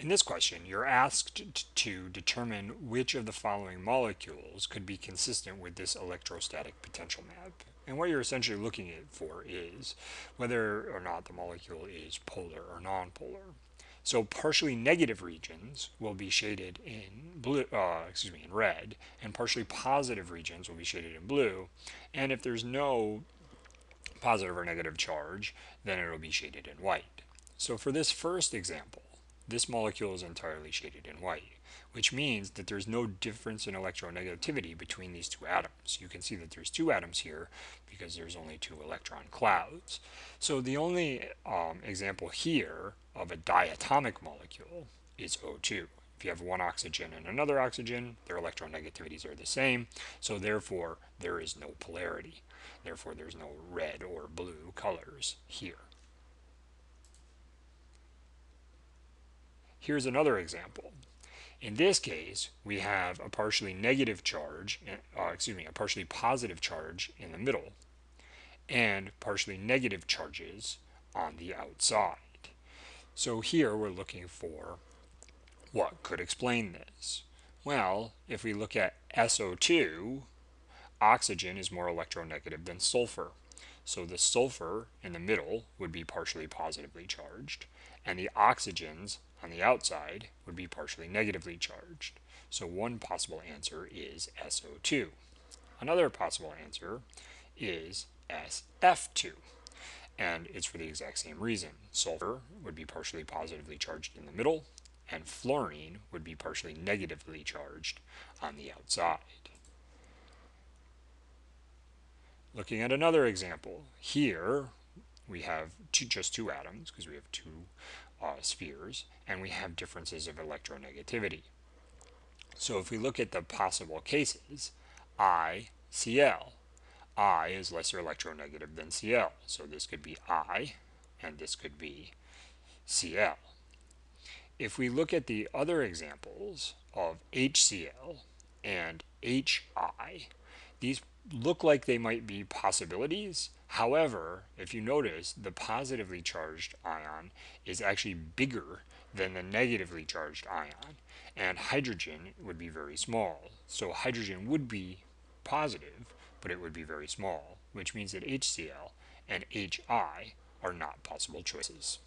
In this question, you're asked to determine which of the following molecules could be consistent with this electrostatic potential map. And what you're essentially looking for is whether or not the molecule is polar or nonpolar. So partially negative regions will be shaded in in red, and partially positive regions will be shaded in blue. And if there's no positive or negative charge, then it will be shaded in white. So for this first example, this molecule is entirely shaded in white, which means that there's no difference in electronegativity between these two atoms. You can see that there's two atoms here because there's only two electron clouds. So the only example here of a diatomic molecule is O2. If you have one oxygen and another oxygen, their electronegativities are the same, so therefore there is no polarity. Therefore there's no red or blue colors here. Here's another example. In this case, we have a partially negative charge, a partially positive charge in the middle, and partially negative charges on the outside. So here we're looking for what could explain this. Well, if we look at SO2, oxygen is more electronegative than sulfur. So the sulfur in the middle would be partially positively charged, and the oxygens on the outside would be partially negatively charged. So one possible answer is SO2. Another possible answer is SF2, and it's for the exact same reason. Sulfur would be partially positively charged in the middle, and fluorine would be partially negatively charged on the outside. Looking at another example, here we have just two atoms because we have two spheres, and we have differences of electronegativity. So if we look at the possible cases, I, Cl. I is lesser electronegative than Cl, so this could be I, and this could be Cl. If we look at the other examples of HCl and HI, these look like they might be possibilities. However, if you notice, the positively charged ion is actually bigger than the negatively charged ion, and hydrogen would be very small. So hydrogen would be positive, but it would be very small, which means that HCl and HI are not possible choices.